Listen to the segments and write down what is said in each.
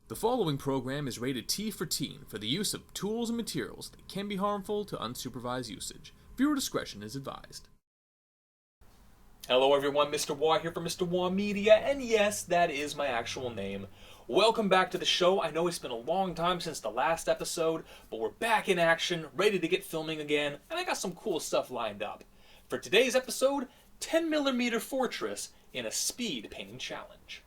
The following program is rated T for teen for the use of tools and materials that can be harmful to unsupervised usage. Viewer discretion is advised. Hello everyone, Mister Waugh here from Mister Waugh Media, and yes, that is my actual name. Welcome back to the show. I know it's been a long time since the last episode, but we're back in action, ready to get filming again, and I got some cool stuff lined up. For today's episode, 10mm Fortress in a speed painting challenge.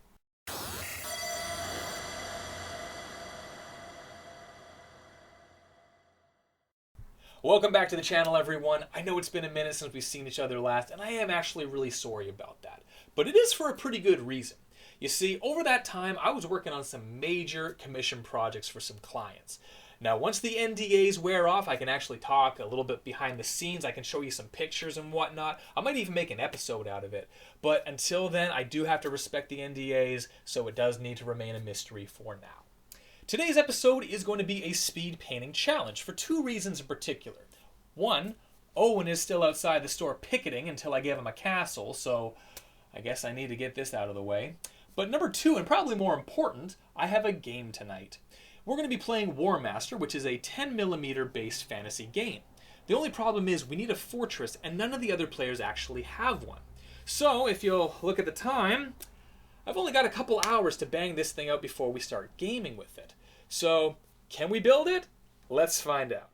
Welcome back to the channel, everyone. I know it's been a minute since we've seen each other last, and I am actually really sorry about that. But it is for a pretty good reason. You see, over that time, I was working on some major commission projects for some clients. Now, once the NDAs wear off, I can actually talk a little bit behind the scenes. I can show you some pictures and whatnot. I might even make an episode out of it. But until then, I do have to respect the NDAs, so it does need to remain a mystery for now. Today's episode is going to be a speed painting challenge for two reasons in particular. One, Owen is still outside the store picketing until I give him a castle, so I guess I need to get this out of the way. But number two, and probably more important, I have a game tonight. We're going to be playing Warmaster, which is a 10mm based fantasy game. The only problem is we need a fortress, and none of the other players actually have one. So, if you'll look at the time, I've only got a couple hours to bang this thing out before we start gaming with it. So, can we build it? Let's find out.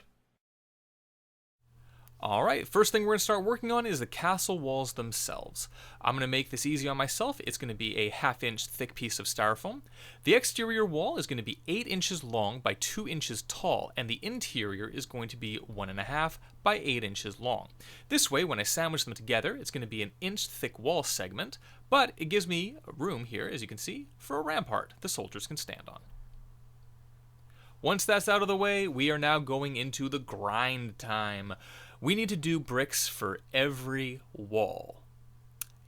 Alright, first thing we're going to start working on is the castle walls themselves. I'm going to make this easy on myself. It's going to be a 1/2 inch thick piece of styrofoam. The exterior wall is going to be 8 inches long by 2 inches tall, and the interior is going to be 1.5 by 8 inches long. This way, when I sandwich them together, it's going to be an inch thick wall segment, but it gives me room here, as you can see, for a rampart the soldiers can stand on. Once that's out of the way, we are now going into the grind time. We need to do bricks for every wall.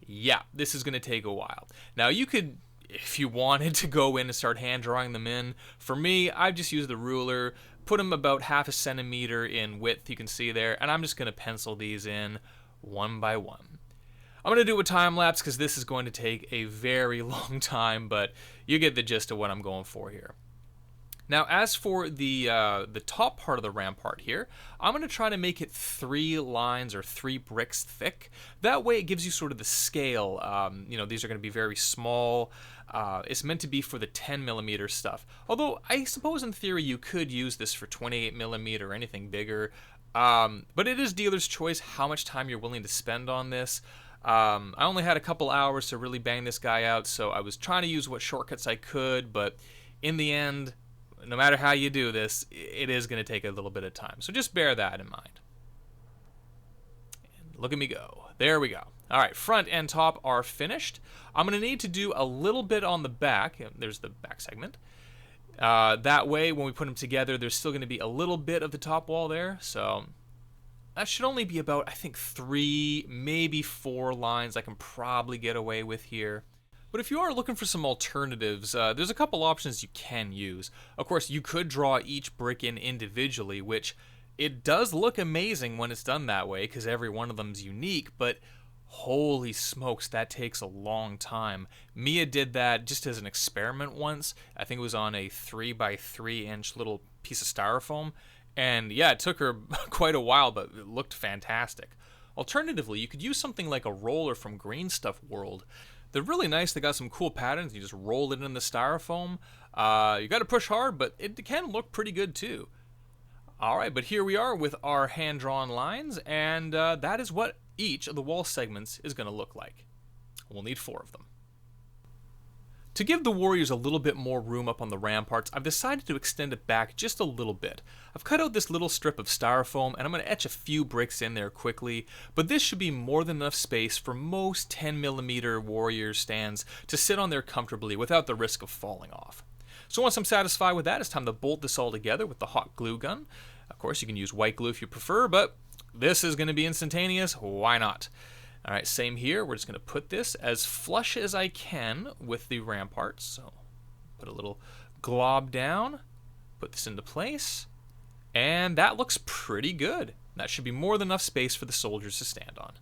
Yeah, this is going to take a while. Now you could, if you wanted, to go in and start hand drawing them in. For me, I've just used the ruler, put them about 1/2 centimeter in width, you can see there, and I'm just going to pencil these in one by one. I'm going to do a time lapse because this is going to take a very long time, but you get the gist of what I'm going for here. Now, as for the top part of the rampart here, I'm going to try to make it 3 lines or 3 bricks thick. That way it gives you sort of the scale. These are going to be very small. It's meant to be for the 10mm stuff. Although, I suppose in theory you could use this for 28mm or anything bigger. But it is dealer's choice how much time you're willing to spend on this. I only had a couple hours to really bang this guy out, so I was trying to use what shortcuts I could, but in the end, no matter how you do this, it is going to take a little bit of time. So just bear that in mind. And look at me go. There we go. All right, front and top are finished. I'm going to need to do a little bit on the back. There's the back segment. That way, when we put them together, there's still going to be a little bit of the top wall there. So that should only be about, I think, 3, maybe 4 lines I can probably get away with here. But if you are looking for some alternatives, there's a couple options you can use. Of course, you could draw each brick in individually, which it does look amazing when it's done that way, because every one of them's unique, but holy smokes, that takes a long time. Mia did that just as an experiment once. I think it was on a 3 by 3 inch little piece of styrofoam, and yeah, it took her quite a while, but it looked fantastic. Alternatively, you could use something like a roller from Green Stuff World. They're really nice. They got some cool patterns. You just roll it in the styrofoam. You got to push hard, but it can look pretty good too. All right, but here we are with our hand-drawn lines, and that is what each of the wall segments is going to look like. We'll need 4 of them. To give the warriors a little bit more room up on the ramparts, I've decided to extend it back just a little bit. I've cut out this little strip of styrofoam, and I'm going to etch a few bricks in there quickly, but this should be more than enough space for most 10mm warrior stands to sit on there comfortably without the risk of falling off. So once I'm satisfied with that, it's time to bolt this all together with the hot glue gun. Of course, you can use white glue if you prefer, but this is going to be instantaneous. Why not? All right, same here. We're just going to put this as flush as I can with the ramparts. So put a little glob down, put this into place, and that looks pretty good. That should be more than enough space for the soldiers to stand on.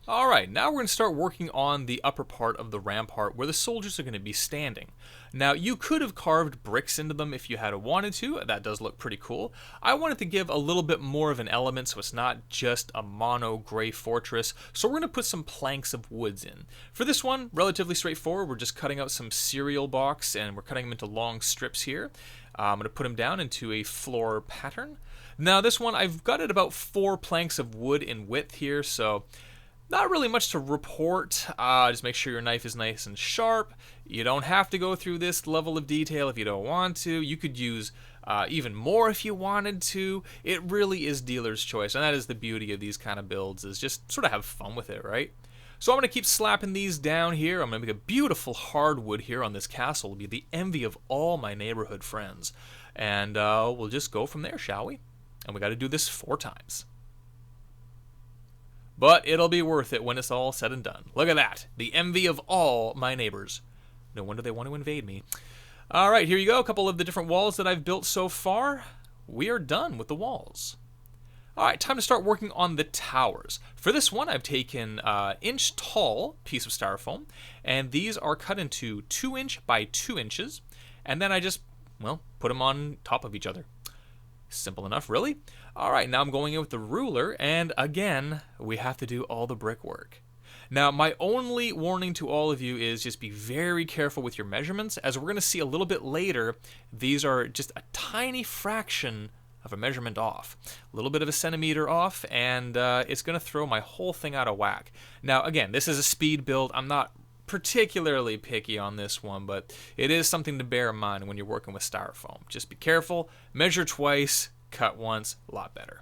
Alright, now we're going to start working on the upper part of the rampart where the soldiers are going to be standing. Now, you could have carved bricks into them if you had wanted to. That does look pretty cool. I wanted to give a little bit more of an element so it's not just a mono gray fortress. So we're going to put some planks of woods in. For this one, relatively straightforward. We're just cutting out some cereal box and we're cutting them into long strips here. I'm going to put them down into a floor pattern. Now, this one, I've got it about 4 planks of wood in width here, so not really much to report. Just make sure your knife is nice and sharp. You don't have to go through this level of detail if you don't want to. You could use even more if you wanted to. It really is dealer's choice, and that is the beauty of these kind of builds, is just sort of have fun with it, right? So I'm going to keep slapping these down here. I'm going to make a beautiful hardwood here on this castle. It'll be the envy of all my neighborhood friends. And we'll just go from there, shall we? And we got to do this 4 times. But it'll be worth it when it's all said and done. Look at that. The envy of all my neighbors. No wonder they want to invade me. All right, here you go. A couple of the different walls that I've built so far. We are done with the walls. All right, time to start working on the towers. For this one, I've taken inch tall piece of styrofoam, and these are cut into 2 inch by 2 inches, and then I just, well, put them on top of each other. Simple enough, really. All right, now I'm going in with the ruler, and again, we have to do all the brickwork. Now, my only warning to all of you is just be very careful with your measurements. As we're going to see a little bit later, these are just a tiny fraction of a measurement off. A little bit of a centimeter off, and it's going to throw my whole thing out of whack. Now, again, this is a speed build. I'm not particularly picky on this one, but it is something to bear in mind when you're working with styrofoam. Just be careful, measure twice, cut once, a lot better.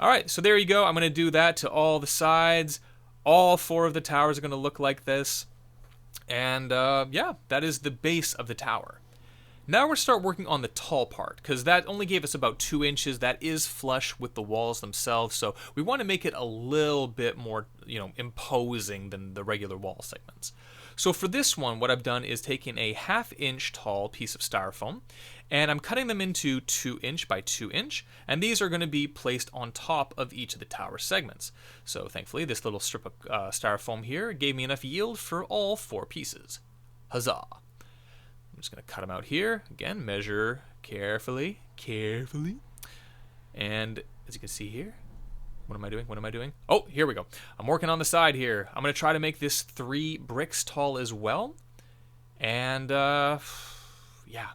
All right, so there you go. I'm going to do that to all the sides. All 4 of the towers are going to look like this. And yeah, that is the base of the tower. Now we're going to start working on the tall part, because that only gave us about 2 inches. That is flush with the walls themselves, so we want to make it a little bit more, imposing than the regular wall segments. So for this one, what I've done is taken a 1/2 inch tall piece of styrofoam, and I'm cutting them into 2 inch by 2 inch, and these are going to be placed on top of each of the tower segments. So thankfully, this little strip of styrofoam here gave me enough yield for all 4 pieces. Huzzah! I'm just going to cut them out here. Again, measure carefully. And as you can see here, what am I doing? Oh, here we go. I'm working on the side here. I'm going to try to make this 3 bricks tall as well. And, yeah.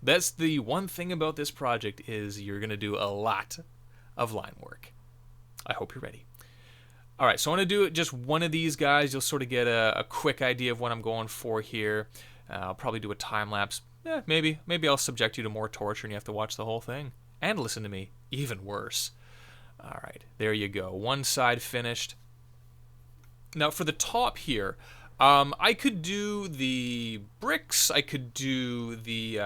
That's the one thing about this project is you're going to do a lot of line work. I hope you're ready. All right, so I want to do just one of these guys. You'll sort of get a quick idea of what I'm going for here. I'll probably do a time lapse. Maybe I'll subject you to more torture and you have to watch the whole thing. And listen to me. Even worse. All right, there you go. One side finished. Now for the top here, I could do the bricks. I could do the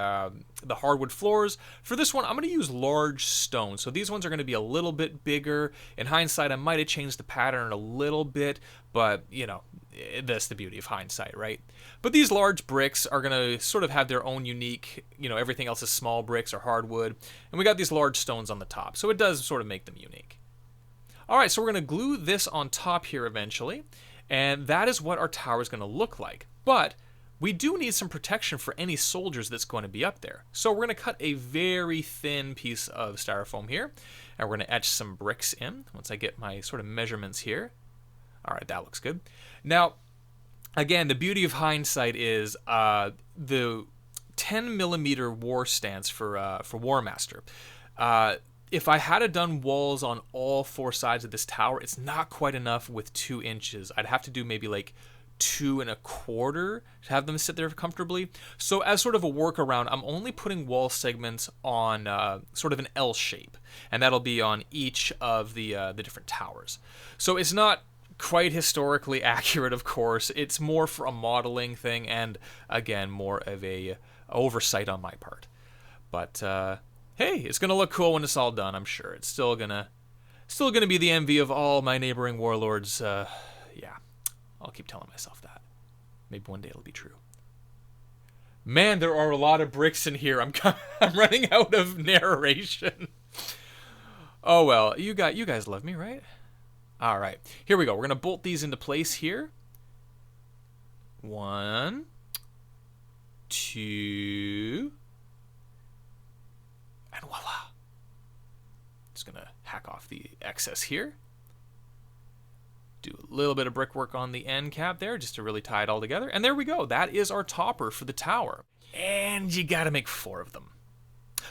hardwood floors. For this one, I'm going to use large stone. So these ones are going to be a little bit bigger. In hindsight, I might have changed the pattern a little bit, but that's the beauty of hindsight, right? But these large bricks are going to sort of have their own unique, everything else is small bricks or hardwood. And we got these large stones on the top. So it does sort of make them unique. All right, so we're going to glue this on top here eventually. And that is what our tower is going to look like. But we do need some protection for any soldiers that's going to be up there. So we're going to cut a very thin piece of styrofoam here. And we're going to etch some bricks in once I get my sort of measurements here. All right, that looks good. Now, again, the beauty of hindsight is the 10 millimeter war stance for Warmaster. If I had done walls on all 4 sides of this tower, it's not quite enough with 2 inches. I'd have to do maybe like 2 1/4 to have them sit there comfortably. So as sort of a workaround, I'm only putting wall segments on sort of an L shape, and that'll be on each of the different towers. So it's not quite historically accurate, of course. It's more for a modeling thing, and again, more of a oversight on my part. But hey, it's gonna look cool when it's all done. I'm sure it's still gonna be the envy of all my neighboring warlords. Yeah, I'll keep telling myself that. Maybe one day it'll be true. Man, there are a lot of bricks in here. I'm running out of narration. Oh well, you guys love me, right? All right, here we go. We're going to bolt these into place here. 1, 2, and voila. Just going to hack off the excess here. Do a little bit of brickwork on the end cap there just to really tie it all together. And there we go. That is our topper for the tower. And you got to make 4 of them.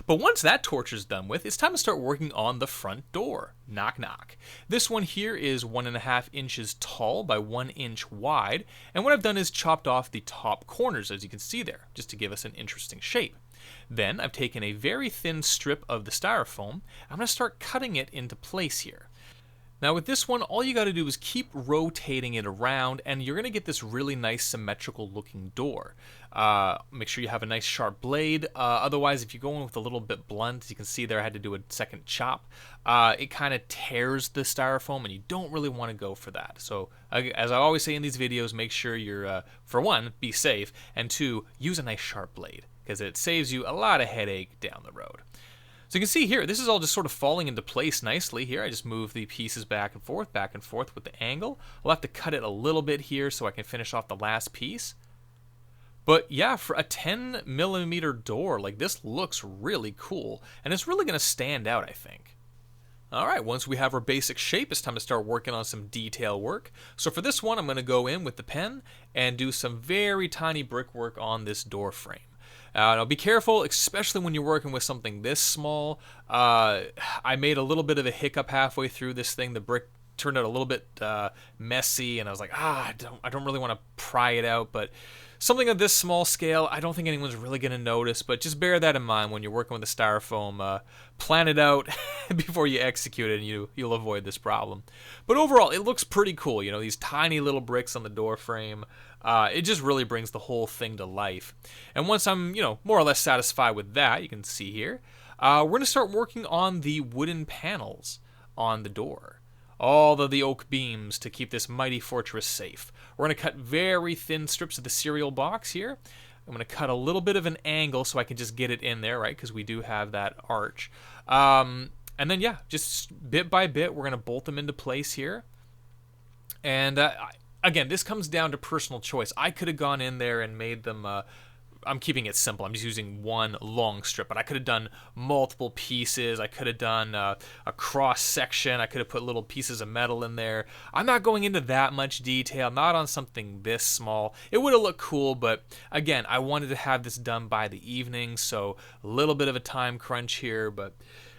But once that torture's done with, it's time to start working on the front door. Knock, knock. This one here is 1.5 inches tall by 1 inch wide, and what I've done is chopped off the top corners, as you can see there, just to give us an interesting shape. Then I've taken a very thin strip of the styrofoam. I'm going to start cutting it into place here. Now with this one, all you got to do is keep rotating it around, and you're going to get this really nice symmetrical looking door. Make sure you have a nice sharp blade. Otherwise, if you're going with a little bit blunt, as you can see there, I had to do a second chop. It kind of tears the styrofoam, and you don't really want to go for that. So as I always say in these videos, make sure you're, for one, be safe, and 2, use a nice sharp blade, because it saves you a lot of headache down the road. So you can see here, this is all just sort of falling into place nicely here. I just move the pieces back and forth with the angle. I'll have to cut it a little bit here so I can finish off the last piece. But yeah, for a 10mm door, like this looks really cool, and it's really going to stand out, I think. Alright, once we have our basic shape, it's time to start working on some detail work. So for this one, I'm going to go in with the pen and do some very tiny brickwork on this door frame. Now be careful, especially when you're working with something this small. I made a little bit of a hiccup halfway through this thing. The brick turned out a little bit messy, and I was like, I don't really want to pry it out. But something of this small scale, I don't think anyone's really going to notice. But just bear that in mind when you're working with the styrofoam. Plan it out before you execute it, and you'll avoid this problem. But overall, it looks pretty cool. You know, these tiny little bricks on the door frame. It just really brings the whole thing to life. And once I'm, more or less satisfied with that, you can see here, we're going to start working on the wooden panels on the door. All of the oak beams to keep this mighty fortress safe. We're going to cut very thin strips of the cereal box here. I'm going to cut a little bit of an angle so I can just get it in there, right? Because we do have that arch. And then, yeah, just bit by bit, we're going to bolt them into place here. And again, this comes down to personal choice. I could have gone in there and made them, I'm keeping it simple. I'm just using one long strip, but I could have done multiple pieces. I could have done a cross section. I could have put little pieces of metal in there. I'm not going into that much detail, not on something this small. It would have looked cool, but again, I wanted to have this done by the evening, so a little bit of a time crunch here, but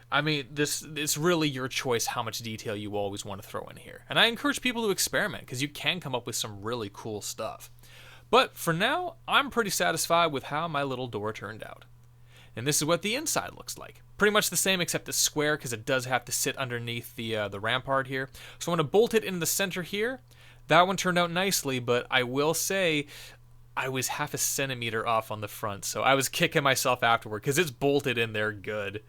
I mean, it's really your choice how much detail you always want to throw in here. And I encourage people to experiment, because you can come up with some really cool stuff. But for now, I'm pretty satisfied with how my little door turned out. And this is what the inside looks like. Pretty much the same, except it's square, because it does have to sit underneath the rampart here. So I'm going to bolt it in the center here. That one turned out nicely, but I will say I was 0.5 centimeter off on the front, so I was kicking myself afterward, because it's bolted in there good.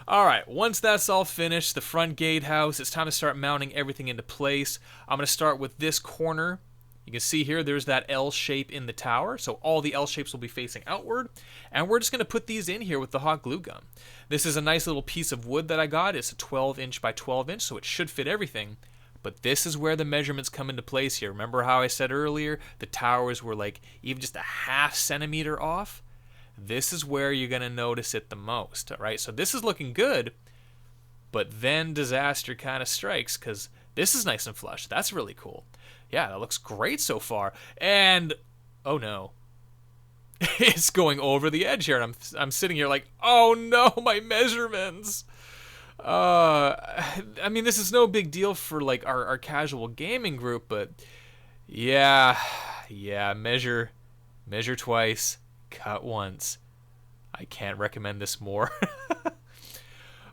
Alright, once that's all finished, the front gatehouse, it's time to start mounting everything into place. I'm going to start with this corner. You can see here, there's that L shape in the tower, so all the L shapes will be facing outward. And we're just going to put these in here with the hot glue gun. This is a nice little piece of wood that I got. It's a 12 inch by 12 inch, so it should fit everything. But this is where the measurements come into place here. Remember how I said earlier, the towers were like even just a 0.5 centimeter off? This is where you're going to notice it the most, all right? So this is looking good, but then disaster kind of strikes, because this is nice and flush. That's really cool. Yeah, that looks great so far. And, oh no. It's going over the edge here, and I'm sitting here like, oh no, my measurements. I mean, this is no big deal for like our casual gaming group, but yeah, measure twice. Cut once. I can't recommend this more.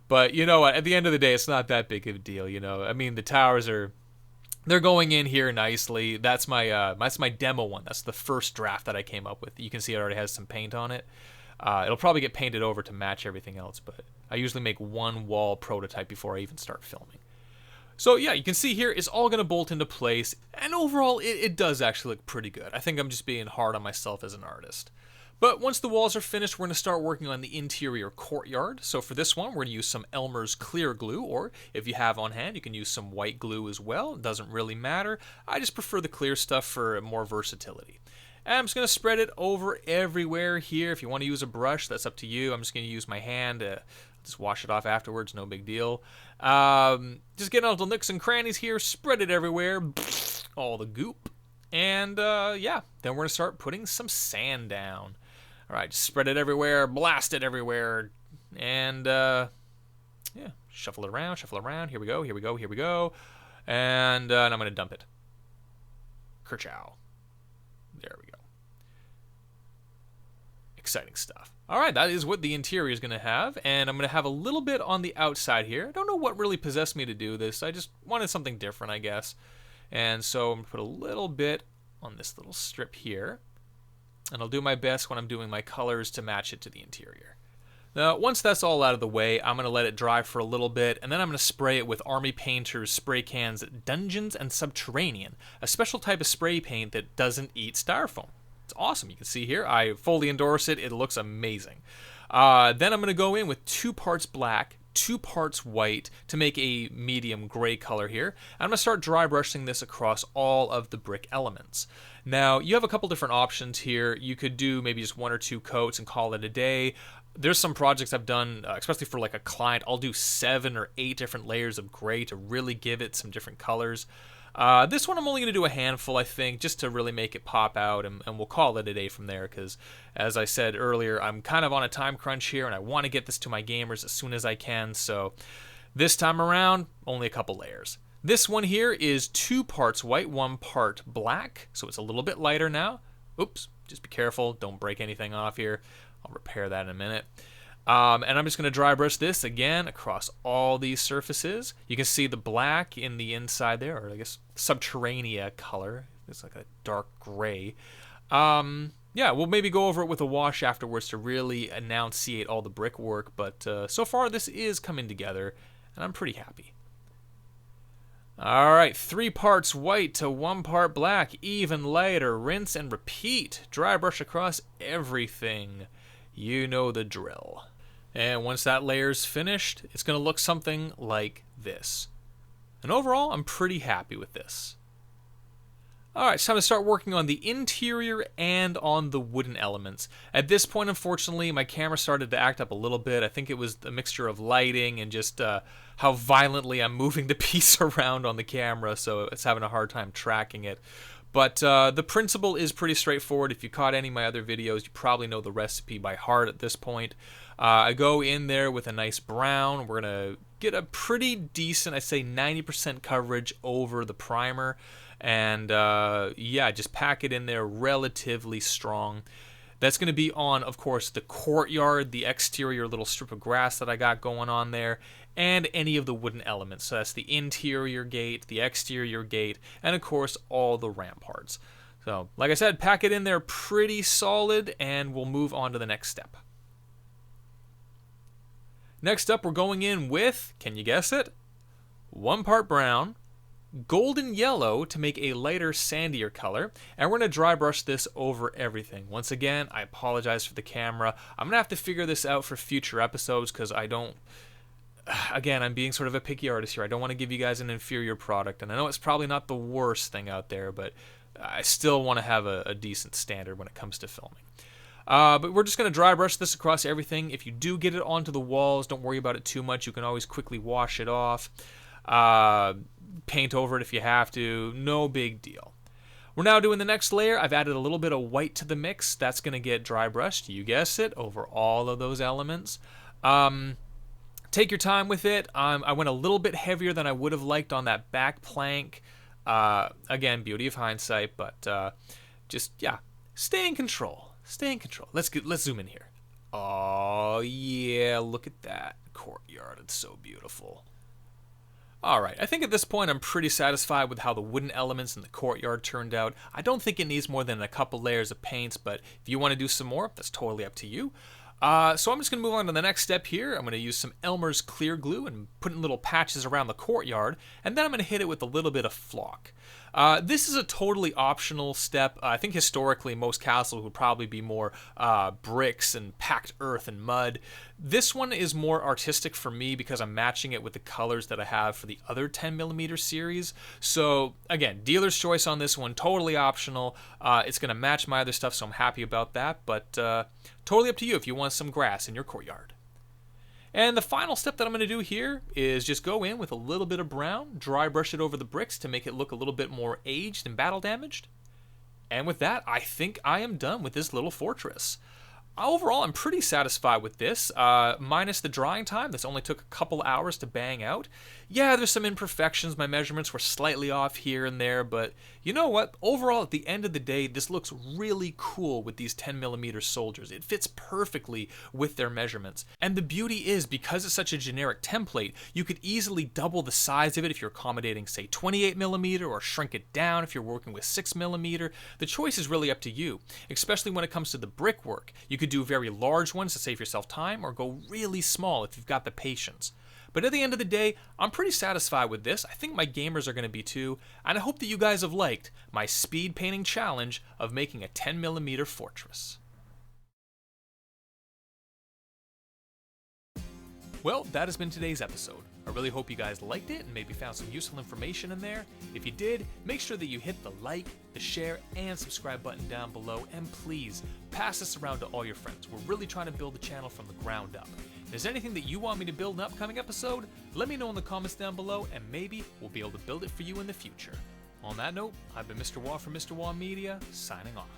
But you know what? At the end of the day, it's not that big of a deal. I mean, the towers they're going in here nicely. That's my demo one. That's the first draft that I came up with. You can see it already has some paint on it. It'll probably get painted over to match everything else, but I usually make one wall prototype before I even start filming. So yeah, you can see here it's all going to bolt into place, and overall it does actually look pretty good. I think I'm just being hard on myself as an artist. But once the walls are finished, we're going to start working on the interior courtyard. So for this one, we're going to use some Elmer's clear glue, or if you have on hand, you can use some white glue as well. It doesn't really matter. I just prefer the clear stuff for more versatility. And I'm just going to spread it over everywhere here. If you want to use a brush, that's up to you. I'm just going to use my hand. Just wash it off afterwards, no big deal. Just getting all the nooks and crannies here, spread it everywhere, all the goop. And yeah, then we're going to start putting some sand down. All right, just spread it everywhere, blast it everywhere, and yeah, shuffle it around, shuffle it around. Here we go, here we go, here we go. And I'm going to dump it. Kerchow. There we go. Exciting stuff. All right, that is what the interior is going to have, and I'm going to have a little bit on the outside here. I don't know what really possessed me to do this. I just wanted something different, I guess. And so I'm going to put a little bit on this little strip here, and I'll do my best when I'm doing my colors to match it to the interior. Now, once that's all out of the way, I'm going to let it dry for a little bit, and then I'm going to spray it with Army Painter's spray cans Dungeons and Subterranean, a special type of spray paint that doesn't eat styrofoam. It's awesome. You can see here, I fully endorse it. It looks amazing. Then I'm going to go in with 2 parts black, 2 parts white to make a medium gray color here. I'm going to start dry brushing this across all of the brick elements. Now, you have a couple different options here. You could do maybe just 1 or 2 coats and call it a day. There's some projects I've done, especially for like a client, I'll do 7 or 8 different layers of gray to really give it some different colors. This one I'm only going to do a handful, I think, just to really make it pop out, and we'll call it a day from there, because, as I said earlier, I'm kind of on a time crunch here, and I want to get this to my gamers as soon as I can, so this time around, only a couple layers. This one here is 2 parts white, 1 part black, so it's a little bit lighter now. Oops, just be careful, don't break anything off here. I'll repair that in a minute. And I'm just going to dry brush this again across all these surfaces. You can see the black in the inside there, or I guess subterranean color. It's like a dark gray. Yeah, we'll maybe go over it with a wash afterwards to really enunciate all the brickwork, but so far this is coming together, and I'm pretty happy. All right, 3 parts white to 1 part black, even lighter, rinse and repeat. Dry brush across everything. You know the drill. And once that layer's finished, it's going to look something like this. And overall, I'm pretty happy with this. Alright, it's time to start working on the interior and on the wooden elements. At this point, unfortunately, my camera started to act up a little bit. I think it was a mixture of lighting and just how violently I'm moving the piece around on the camera, so it's having a hard time tracking it. But the principle is pretty straightforward. If you caught any of my other videos, you probably know the recipe by heart at this point. I go in there with a nice brown. We're going to get a pretty decent, I'd say 90% coverage over the primer. And yeah, just pack it in there relatively strong. That's going to be on, of course, the courtyard, the exterior little strip of grass that I got going on there, and any of the wooden elements. So that's the interior gate, the exterior gate, and of course all the ramparts. So like I said, pack it in there pretty solid, and we'll move on to the next step. Next up, we're going in with, can you guess it? 1 part brown, golden yellow to make a lighter, sandier color, and we're going to dry brush this over everything. Once again, I apologize for the camera. I'm going to have to figure this out for future episodes because I don't... Again, I'm being sort of a picky artist here. I don't want to give you guys an inferior product, and I know it's probably not the worst thing out there, but I still want to have a decent standard when it comes to filming. But we're just going to dry brush this across everything. If you do get it onto the walls, don't worry about it too much. You can always quickly wash it off. Paint over it if you have to. No big deal. We're now doing the next layer. I've added a little bit of white to the mix. That's going to get dry brushed, you guessed it, over all of those elements. Take your time with it. I went a little bit heavier than I would have liked on that back plank. Again, beauty of hindsight, but just, yeah, stay in control. Stay in control. Let's zoom in here. Oh, yeah, look at that courtyard. It's so beautiful. Alright, I think at this point I'm pretty satisfied with how the wooden elements in the courtyard turned out. I don't think it needs more than a couple layers of paints, but if you want to do some more, that's totally up to you. So I'm just going to move on to the next step here. I'm going to use some Elmer's clear glue and put in little patches around the courtyard, and then I'm going to hit it with a little bit of flock. This is a totally optional step. I think historically most castles would probably be more bricks and packed earth and mud. This one is more artistic for me because I'm matching it with the colors that I have for the other 10mm series. So again, dealer's choice on this one, totally optional. It's going to match my other stuff, so I'm happy about that, but totally up to you if you want some grass in your courtyard. And the final step that I'm going to do here is just go in with a little bit of brown, dry brush it over the bricks to make it look a little bit more aged and battle damaged. And with that, I think I am done with this little fortress. Overall, I'm pretty satisfied with this, minus the drying time. This only took a couple hours to bang out. Yeah, there's some imperfections. My measurements were slightly off here and there, but you know what? Overall, at the end of the day, this looks really cool with these 10mm soldiers. It fits perfectly with their measurements. And the beauty is, because it's such a generic template, you could easily double the size of it if you're accommodating, say, 28mm, or shrink it down if you're working with 6mm. The choice is really up to you, especially when it comes to the brickwork. You could do very large ones to save yourself time, or go really small if you've got the patience. But at the end of the day, I'm pretty satisfied with this. I think my gamers are going to be too, and I hope that you guys have liked my speed painting challenge of making a 10mm fortress. Well, that has been today's episode. I really hope you guys liked it and maybe found some useful information in there. If you did, make sure that you hit the like, the share, and subscribe button down below, and please pass this around to all your friends. We're really trying to build the channel from the ground up. If there's anything that you want me to build in an upcoming episode, let me know in the comments down below, and maybe we'll be able to build it for you in the future. On that note, I've been Mr. Waugh from Mister Waugh Media, signing off.